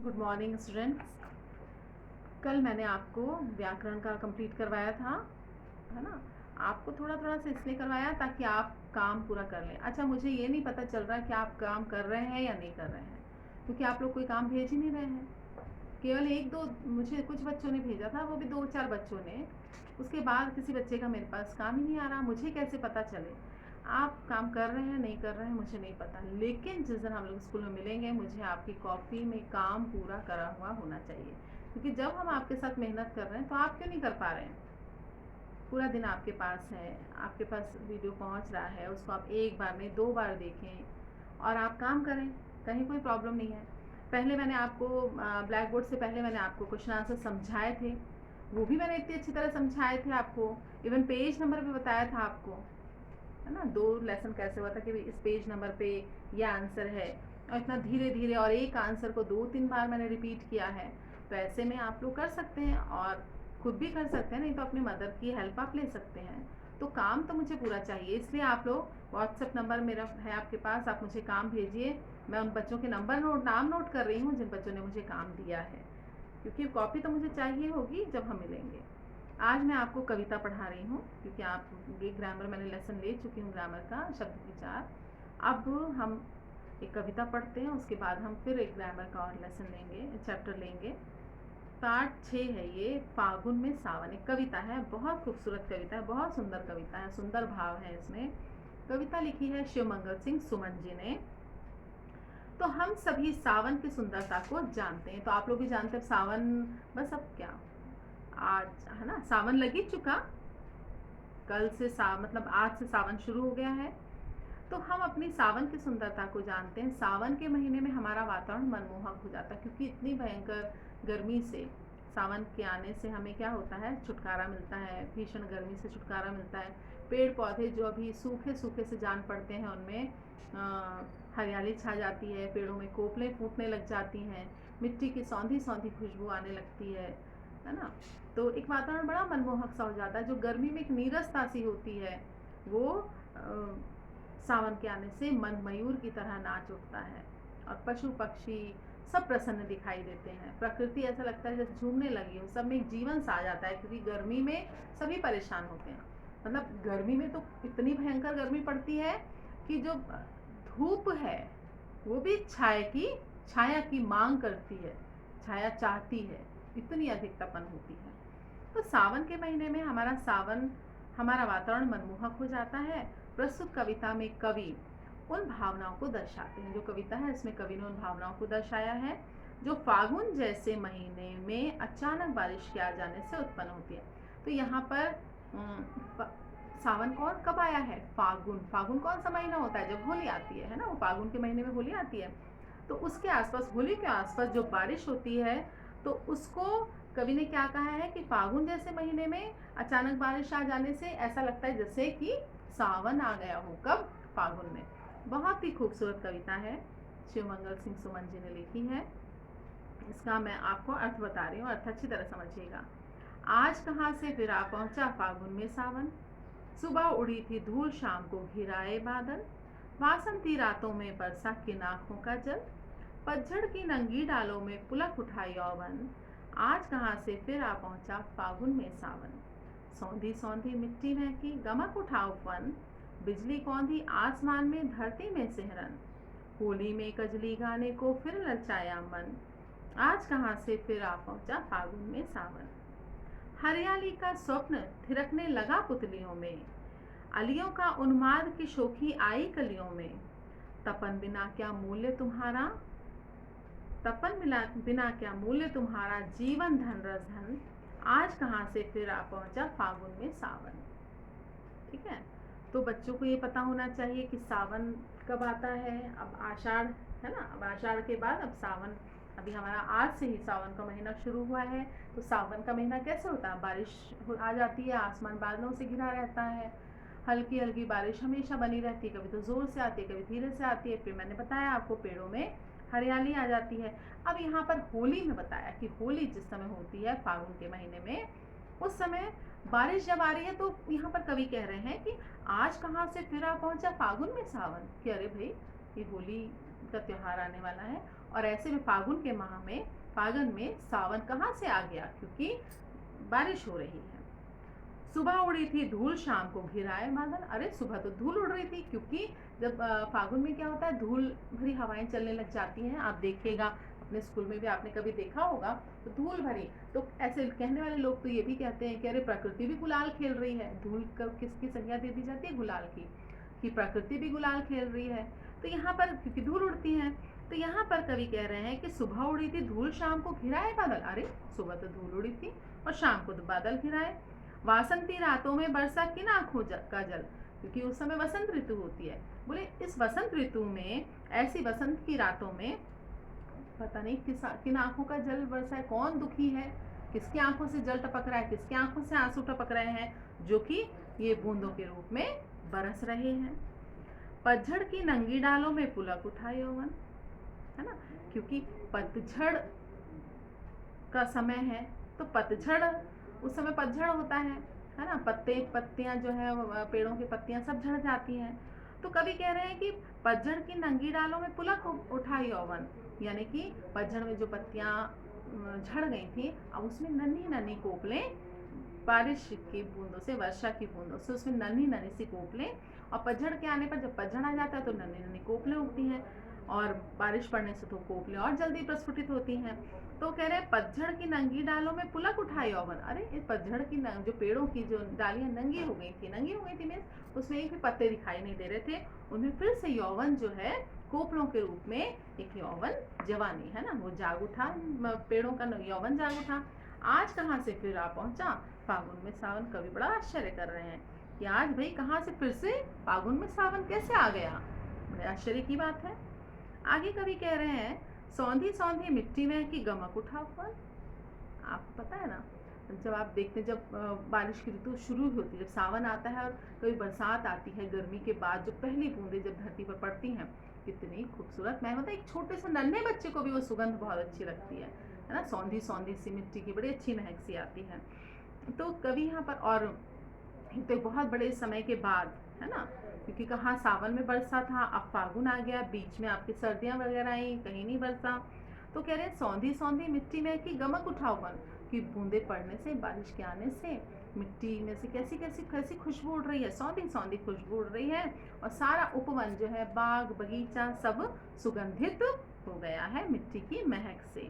Good morning students. कल मैंने आपको व्याकरण का कंप्लीट करवाया था, है ना। आपको थोड़ा थोड़ा सा इसलिए करवाया ताकि आप काम पूरा कर लें। अच्छा, मुझे ये नहीं पता चल रहा कि आप काम कर रहे हैं या नहीं कर रहे हैं, क्योंकि आप लोग कोई काम भेज ही नहीं रहे हैं। केवल एक दो मुझे कुछ बच्चों ने भेजा था, वो भी दो चार बच्चों ने। उसके बाद किसी बच्चे का मेरे पास काम ही नहीं आ रहा। मुझे कैसे पता चले आप काम कर रहे हैं नहीं कर रहे हैं, मुझे नहीं पता। लेकिन जिस दिन हम लोग स्कूल में मिलेंगे, मुझे आपकी कॉपी में काम पूरा करा हुआ होना चाहिए, क्योंकि जब हम आपके साथ मेहनत कर रहे हैं तो आप क्यों नहीं कर पा रहे हैं। पूरा दिन आपके पास है, आपके पास वीडियो पहुंच रहा है, उसको आप एक बार नहीं 2 बार देखें और आप काम करें। कहीं कोई प्रॉब्लम नहीं है। पहले मैंने आपको ब्लैक बोर्ड से पहले मैंने आपको क्वेश्चन आंसर समझाए थे, वो भी मैंने इतनी अच्छी तरह समझाए थे आपको। इवन पेज नंबर भी बताया था आपको, है ना। 2 लेसन कैसे हुआ था कि इस पेज नंबर पे ये आंसर है, और इतना धीरे धीरे, और एक आंसर को 2-3 बार मैंने रिपीट किया है। तो ऐसे में आप लोग कर सकते हैं और खुद भी कर सकते हैं, नहीं तो अपनी मदर की हेल्प आप ले सकते हैं। तो काम तो मुझे पूरा चाहिए, इसलिए आप लोग व्हाट्सएप नंबर मेरा है आपके पास, आप मुझे काम भेजिए। मैं उन बच्चों के नाम नोट कर रही हूँ जिन बच्चों ने मुझे काम दिया है, क्योंकि कॉपी तो मुझे चाहिए होगी जब हम मिलेंगे। आज मैं आपको कविता पढ़ा रही हूँ, क्योंकि आप ये ग्रामर मैंने लेसन ले चुकी हूँ, ग्रामर का शब्द विचार। अब हम एक कविता पढ़ते हैं, उसके बाद हम फिर एक ग्रामर का और लेसन लेंगे, चैप्टर लेंगे। पार्ट 6 है ये, फागुन में सावन। एक कविता है, बहुत खूबसूरत कविता है, बहुत सुंदर कविता है, सुंदर भाव है इसमें। कविता लिखी है शिवमंगल सिंह सुमन जी ने। तो हम सभी सावन की सुंदरता को जानते हैं, तो आप लोग भी जानते हैं सावन। बस अब क्या, आज है ना सावन लग ही चुका। कल से मतलब आज से सावन शुरू हो गया है। तो हम अपनी सावन की सुंदरता को जानते हैं। सावन के महीने में हमारा वातावरण मनमोहक हो जाता है, क्योंकि इतनी भयंकर गर्मी से सावन के आने से हमें क्या होता है, छुटकारा मिलता है, भीषण गर्मी से छुटकारा मिलता है। पेड़ पौधे जो अभी सूखे सूखे से जान पड़ते हैं, उनमें हरियाली छा जाती है, पेड़ों में कोपलें फूटने लग जाती हैं, मिट्टी की सौंधी सौंधी खुशबू आने लगती है ना। तो एक वातावरण बड़ा मनमोहक सा हो जाता है। जो गर्मी में एक नीरसता सी होती है, वो सावन के आने से मन मयूर की तरह नाच उठता है, और पशु पक्षी सब प्रसन्न दिखाई देते हैं। प्रकृति ऐसा लगता है जैसे झूमने लगी हो, सब में एक जीवन सा आ जाता है, क्योंकि गर्मी में सभी परेशान होते हैं। मतलब गर्मी में तो इतनी भयंकर गर्मी पड़ती है कि जो धूप है वो भी छाया की मांग करती है, छाया चाहती है, इतनी अधिक तपन होती है। तो सावन के महीने में हमारा वातावरण मनमोहक हो जाता है। प्रस्तुत कविता में कवि उन भावनाओं को दर्शाते हैं, जो कविता है इसमें कवि ने उन भावनाओं को दर्शाया है जो फागुन जैसे महीने में अचानक बारिश के आ जाने से उत्पन्न होती है। तो यहाँ पर सावन कब आया है, फागुन। फागुन कौन सा महीना होता है, जब होली आती है ना। वो फागुन के महीने में होली आती है, तो उसके आसपास, होली के आसपास जो बारिश होती है, तो उसको कवि ने क्या कहा है कि फागुन जैसे महीने में अचानक बारिश आ जाने से ऐसा लगता है जैसे कि सावन आ गया हो। कब, फागुन में। बहुत ही खूबसूरत कविता है, शिवमंगल सिंह सुमन जी ने लिखी है। इसका मैं आपको अर्थ बता रही हूँ, अर्थ अच्छी तरह समझिएगा। आज कहाँ से फिर आ पहुंचा फागुन में सावन, सुबह उड़ी थी धूल शाम को घिराए बादल, वासंती रातों में बरसा किन आँखों का जल, पतझड़ की नंगी डालों में पुलक उठा यौवन, आज कहाँ से फिर आ पहुंचा फागुन में सावन। सौंधी सौंधी मिट्टी महकी गमक उठा उफन, बिजली कौंधी आसमान में धरती में सिहरन, होली में कजली गाने को फिर ललचाया मन, आज कहाँ से फिर आ पहुंचा फागुन में सावन। हरियाली का स्वप्न थिरकने लगा पुतलियों में, अलियों का उन्माद की शोखी आई कलियों में, तपन बिना क्या मूल्य तुम्हारा, बिना क्या मूल्य तुम्हारा, जीवन धन रस धन, आज कहाँ से फिर आ पहुंचा फागुन में सावन। ठीक है, तो बच्चों को ये पता होना चाहिए कि सावन कब आता है। अब आषाढ़ है ना, अब आषाढ़ के बाद अब सावन, अभी हमारा आज से ही सावन का महीना शुरू हुआ है। तो सावन का महीना कैसे होता है, बारिश आ जाती है, आसमान बादलों से घिरा रहता है, हल्की हल्की बारिश हमेशा बनी रहती है, कभी तो जोर से आती है, कभी धीरे से आती है। फिर मैंने बताया आपको पेड़ों में हरियाली आ जाती है। अब यहाँ पर होली में बताया कि होली जिस समय होती है फागुन के महीने में, उस समय बारिश जब आ रही है, तो यहाँ पर कवि कह रहे हैं कि आज कहाँ से फिर आ पहुंचा फागुन में सावन, कि अरे भाई ये होली का त्योहार आने वाला है और ऐसे में फागुन के माह में, फागुन में सावन कहाँ से आ गया, क्योंकि बारिश हो रही है। सुबह उड़ी थी धूल शाम को घिराए बादल। अरे सुबह तो धूल उड़ रही थी, क्योंकि जब फागुन में क्या होता है, धूल भरी हवाएं चलने लग जाती हैं। आप देखिएगा अपने स्कूल में भी आपने कभी देखा होगा, तो धूल भरी, तो ऐसे कहने वाले लोग तो ये भी कहते हैं कि अरे प्रकृति भी गुलाल खेल रही है। धूल का किसकी संज्ञा दे दी जाती है, गुलाल की, कि प्रकृति भी गुलाल खेल रही है। तो यहाँ पर क्योंकि धूल उड़ती है, तो यहाँ पर कवि कह रहे हैं कि सुबह उड़ी थी धूल शाम को घिराए बादल। अरे सुबह तो धूल उड़ी थी और शाम को तो बादल घिराए। वासंती रातों में बरसा किन आंखों का जल, क्योंकि उस समय वसंत ऋतु होती है। बोले इस वसंत ऋतु में, ऐसी वसंत की रातों में पता नहीं किन आंखों का जल बरसा है, कौन दुखी है, किसकी आंखों से जल टपक रहा है, किसकी आंखों से आंसू टपक रहे हैं, जो कि ये बूंदों के रूप में बरस रहे हैं। पतझड़ की नंगी डालों में पुलक उठा यौवन, है ना, क्योंकि पतझड़ का समय है, तो पतझड़, उस समय पतझड़ होता है ना, पत्तियां जो है पेड़ों की पत्तियां सब झड़ जाती हैं। तो कवि कह रहे हैं कि पतझड़ की नंगी डालों में पुलक उठा यौवन, यानी कि पतझड़ में जो पत्तियां झड़ गई थी, अब उसमें नन्ही नन्ही कोपलें, बारिश की बूंदों से, वर्षा की बूंदों से उसमें नन्ही नन्ही सी कोपलें, और पतझड़ के आने पर जब पतझड़ आ जाता है तो नन्ही नन्ही कोपलें उगती हैं, और बारिश पड़ने से तो कोपलें और जल्दी प्रस्फुटित होती हैं। तो कह रहे हैं पतझड़ की नंगी डालों में पुलक उठा यौवन। अरे इस पतझड़ की जो पेड़ों की जो डालियां नंगी हो गई थी मीन्स उसमें एक भी पत्ते दिखाई नहीं दे रहे थे, उनमें फिर से यौवन जो है कोपलों के रूप में एक यौवन, जवानी, है ना, वो जाग उठा, पेड़ों का यौवन जाग उठा। आज कहाँ से फिर आ पहुंचा फागुन में सावन। कवि बड़ा आश्चर्य कर रहे हैं कि आज भाई कहाँ से फिर से फागुन में सावन कैसे आ गया, बड़े आश्चर्य की बात है। आगे कवि कह रहे हैं सौंधी सौंधी मिट्टी में की गमक उठा ऊपर। आपको पता है ना, जब आप देखते हैं, जब बारिश की ऋतु शुरू होती है, जब सावन आता है और कभी बरसात आती है गर्मी के बाद, जो पहली बूंदें जब धरती पर पड़ती हैं, कितनी खूबसूरत महक, एक छोटे से नन्हे बच्चे को भी वो सुगंध बहुत अच्छी लगती है ना, सौंधी सौंधी सी मिट्टी की बड़ी अच्छी महक सी आती है। तो कवि यहाँ पर, और तो बहुत बड़े समय के बाद, है ना, क्योंकि कहाँ सावन में बरसा था, अब फागुन आ गया, बीच में आपकी सर्दियां वगैरह आई, कहीं नहीं बरसा। तो कह रहे हैं सौंधी सौंधी मिट्टी में की गमक उठाओपन, कि बूंदे पड़ने से, बारिश के आने से मिट्टी में से कैसी कैसी कैसी खुशबू उड़ रही है, सौंधी सौंधी खुशबू उड़ रही है, और सारा उपवन जो है, बाग बगीचा सब सुगंधित हो गया है मिट्टी की महक से।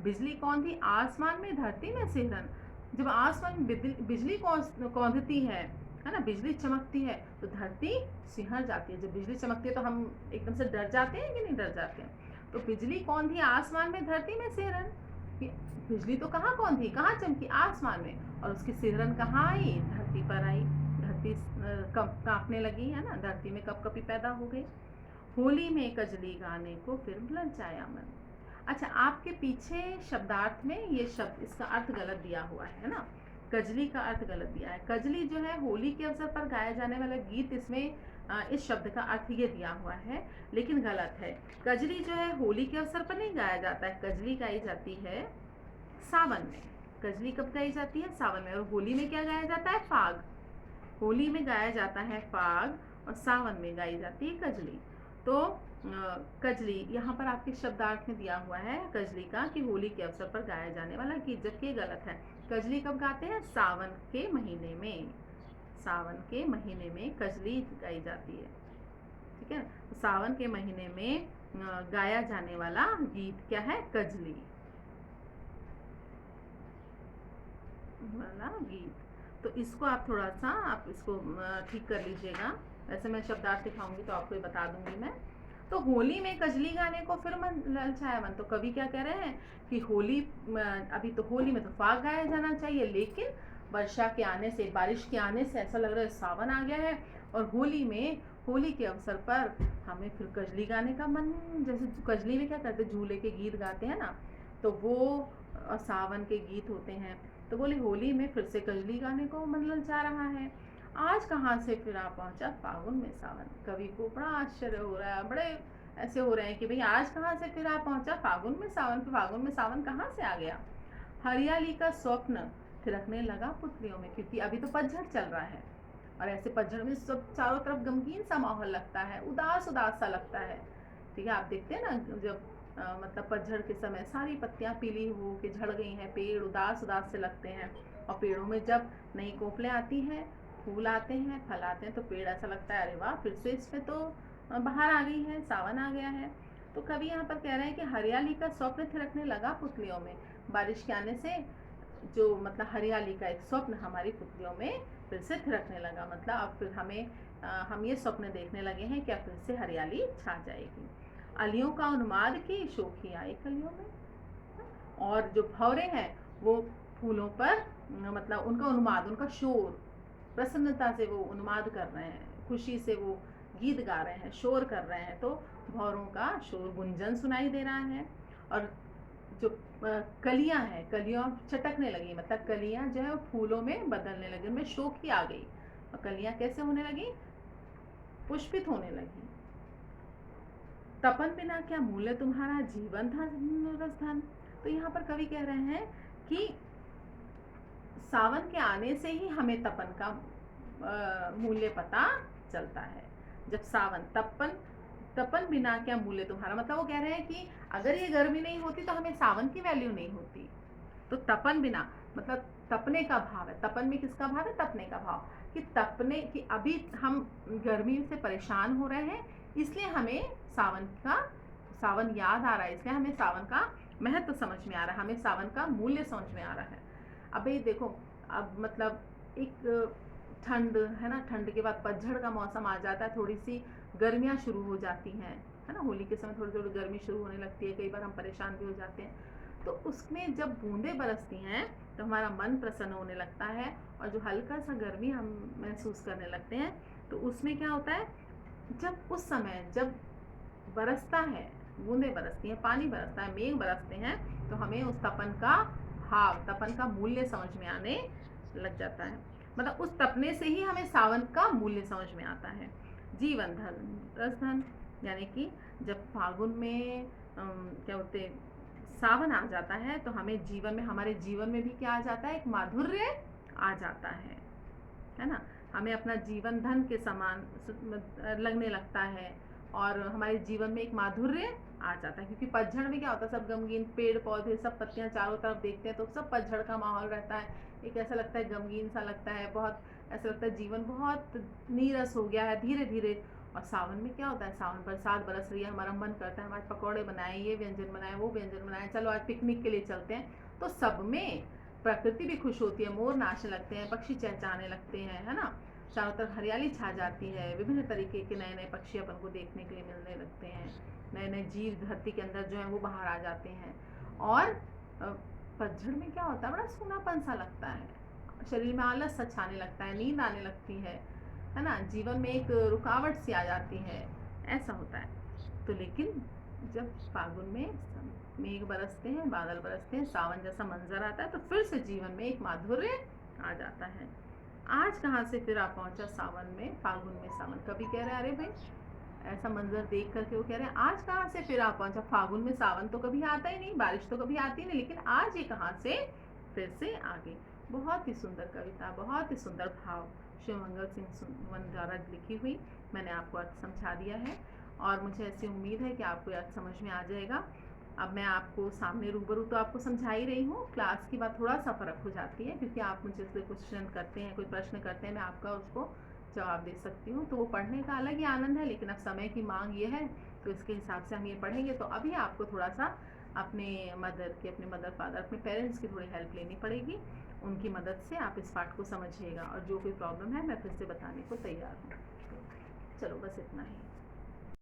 बिजली कौंधी आसमान में, धरती में सिहरन। जब आसमान में बिजली कौंधती है ना, बिजली चमकती है, तो धरती सिहर जाती है। जब बिजली चमकती है तो हम एकदम से डर जाते हैं कि नहीं डर जाते हैं। तो बिजली कौंधी आसमान में, धरती में सिहरन, बिजली तो कहाँ कौंधी, कहाँ चमकी, आसमान में, और उसकी सिहरन कहाँ आई, धरती पर आई। धरती कांपने लगी, है ना, धरती में कपकपी पैदा हो गई। होली में कजली गाने को फिर ललचाया मन। अच्छा, आपके पीछे शब्दार्थ में ये शब्द, इसका अर्थ गलत दिया हुआ है ना, कजली का अर्थ गलत दिया है। कजली जो है होली के अवसर पर गाया जाने वाला गीत, इसमें इस शब्द का अर्थ ये दिया हुआ है, लेकिन गलत है। कजली जो है होली के अवसर पर नहीं गाया जाता है, कजली गाई जाती है सावन में। कजली कब गाई जाती है, सावन में। और होली में क्या गाया जाता है, फाग। होली में गाया जाता है फाग, और सावन में गाई जाती है कजली। तो कजली यहाँ पर आपके शब्दार्थ में दिया हुआ है कजली का, कि होली के अवसर पर गाया जाने वाला गीत, जबकि ये गलत है। कजली कब गाते हैं, सावन के महीने में। सावन के महीने में कजली गाई जाती है, ठीक है। तो सावन के महीने में गाया जाने वाला गीत क्या है, कजली वाला गीत। तो इसको आप थोड़ा सा, आप इसको ठीक कर लीजिएगा। वैसे मैं शब्दार्थ दिखाऊंगी तो आपको ये बता दूंगी मैं। तो होली में कजली गाने को फिर मन ललचाया मन। तो कवि क्या कह रहे हैं कि होली, अभी तो होली में तो फाग गाया जाना चाहिए, लेकिन वर्षा के आने से, बारिश के आने से ऐसा लग रहा है सावन आ गया है, और होली में, होली के अवसर पर हमें फिर कजली गाने का मन, जैसे कजली में क्या करते, झूले के गीत गाते हैं ना, तो वो सावन के गीत होते हैं। तो बोले होली में फिर से कजली गाने को मन ललचा रहा है। आज कहाँ से फिर आ पहुंचा फागुन में सावन। कवि को बड़ा आश्चर्य हो रहा है, बड़े ऐसे हो रहे हैं कि भाई आज कहाँ से फिर आ पहुंचा फागुन में सावन, फागुन में सावन कहाँ से आ गया। हरियाली का स्वप्न थिरकने लगा पुतलियों में, क्योंकि अभी तो पतझड़ चल रहा है, और ऐसे पतझड़ में सब चारों तरफ गमगीन सा माहौल लगता है, उदास उदास सा लगता है, ठीक है। आप देखते हैं ना, जब मतलब पतझड़ के समय सारी पत्तियां पीली हो के झड़ गई हैं, पेड़ उदास उदास से लगते हैं। और पेड़ों में जब नई कोपलें आती हैं, फूल आते हैं, फल आते हैं, तो पेड़ ऐसा लगता है अरे वाह, फिर से इसमें तो बाहर आ गई है, सावन आ गया है। तो कवि यहाँ पर कह रहे हैं कि हरियाली का स्वप्न थिरकने लगा पुतलियों में। बारिश के आने से जो मतलब हरियाली का एक स्वप्न हमारी पुतलियों में फिर से थिरकने लगा। मतलब अब फिर हम ये स्वप्न देखने लगे हैं कि अब फिर से हरियाली छा जाएगी। अलियों का उन्माद की शोखी आई कलियों में। और जो भौरे हैं वो फूलों पर मतलब उनका उन्माद, उनका शोर, प्रसन्नता से वो उन्माद कर रहे हैं, खुशी से वो गीत गा रहे हैं, शोर कर रहे हैं। तो भौरों का शोर गुंजन सुनाई दे रहा है। और जो कलियां हैं, कलियां चटकने लगी, मतलब कलियां जो है वो फूलों में बदलने लगी, उनमें शोखी आ गई। और कलियां कैसे होने लगी? पुष्पित होने लगी। तपन बिना क्या मूल्य तुम्हारा, जीवन था रसधन। तो यहाँ पर कवि कह रहे हैं कि सावन के आने से ही हमें तपन का मूल्य पता चलता है। जब सावन, तपन बिना क्या मूल्य तुम्हारा, मतलब वो कह रहे हैं कि अगर ये गर्मी नहीं होती तो हमें सावन की वैल्यू नहीं होती। तो तपन बिना मतलब तपने का भाव है। तपन में किसका भाव है? तपने का भाव। कि तपने की अभी हम गर्मी से परेशान हो रहे हैं, इसलिए हमें सावन याद आ रहा है, इसलिए हमें सावन का महत्व समझ में आ रहा है, हमें सावन का मूल्य समझ में आ रहा है। अभी देखो, अब मतलब एक ठंड है ना, ठंड के बाद पतझड़ का मौसम आ जाता है, थोड़ी सी गर्मियाँ शुरू हो जाती हैं, है ना। होली के समय थोड़ी थोड़ी गर्मी शुरू होने लगती है, कई बार हम परेशान भी हो जाते हैं। तो उसमें जब बूंदें बरसती हैं तो हमारा मन प्रसन्न होने लगता है, और जो हल्का सा गर्मी हम महसूस करने लगते हैं, तो उसमें क्या होता है, जब उस समय जब बरसता है, बूंदें बरसती हैं, पानी बरसता है, मेघ बरसते हैं, तो हमें उस तपन का भाव, तपन का मूल्य समझ में आने लग जाता है। मतलब उस तपने से ही हमें सावन का मूल्य समझ में आता है। जीवन धन रसधन, यानी कि जब फागुन में क्या बोलते सावन आ जाता है, तो हमें जीवन में, हमारे जीवन में भी क्या आ जाता है, एक माधुर्य आ जाता है ना। हमें अपना जीवन धन के समान लगने लगता है, और हमारे जीवन में एक माधुर्य आ जाता है। क्योंकि पतझड़ में क्या होता है, सब गमगीन पेड़ पौधे, सब पत्तियां चारों तरफ देखते हैं, तो सब पतझड़ का माहौल रहता है। एक ऐसा लगता है, गमगीन सा लगता है, बहुत ऐसा लगता है जीवन बहुत नीरस हो गया है धीरे धीरे। और सावन में क्या होता है, सावन बरसात बरस रही है, हमारा मन करता है हमारे पकौड़े बनाए, ये व्यंजन बनाए, वो व्यंजन बनाए, चलो आज पिकनिक के लिए चलते हैं। तो सब में प्रकृति भी खुश होती है, मोर नाचने लगते हैं, पक्षी चहचहाने लगते हैं, है ना। चारों तरफ हरियाली छा जाती है, विभिन्न तरीके के नए नए पक्षी अपन को देखने के लिए मिलने लगते हैं, नए नए जीव धरती के अंदर जो है वो बाहर आ जाते हैं। और पतझड़ में क्या होता है, बड़ा सूनापन सा लगता है, शरीर में आलस सा छाने लगता है, नींद आने लगती है ना, जीवन में एक रुकावट सी आ जाती है, ऐसा होता है। तो लेकिन जब फागुन में मेघ बरसते हैं, बादल बरसते हैं, सावन जैसा मंजर आता है, तो फिर से जीवन में एक माधुर्य आ जाता है। आज कहाँ से फिर आप पहुंचा सावन में, फागुन में सावन। कभी कह रहे हैं अरे भाई, ऐसा मंजर देख करके वो कह रहे हैं आज कहाँ से फिर आप पहुंचा फागुन में, सावन तो कभी आता ही नहीं, बारिश तो कभी आती नहीं, लेकिन आज ये कहाँ से फिर से आ गई। बहुत ही सुंदर कविता, बहुत ही सुंदर भाव, शिवमंगल सिंह सुमन द्वारा लिखी हुई। मैंने आपको अर्थ समझा दिया है, और मुझे ऐसी उम्मीद है कि आपको अर्थ समझ में आ जाएगा। अब मैं आपको सामने रूबरू तो आपको समझा ही रही हूँ, क्लास की बात थोड़ा सा फ़र्क हो जाती है, क्योंकि आप मुझे से क्वेश्चन करते हैं, कोई प्रश्न करते हैं, मैं आपका उसको जवाब दे सकती हूँ, तो वो पढ़ने का अलग ही आनंद है। लेकिन अब समय की मांग ये है, तो इसके हिसाब से हम ये पढ़ेंगे। तो अभी आपको थोड़ा सा अपने मदर फादर, अपने पेरेंट्स की थोड़ी हेल्प लेनी पड़ेगी, उनकी मदद से आप इस पाठ को समझिएगा, और जो कोई प्रॉब्लम है मैं फिर से बताने को तैयार हूँ। तो चलो बस इतना ही।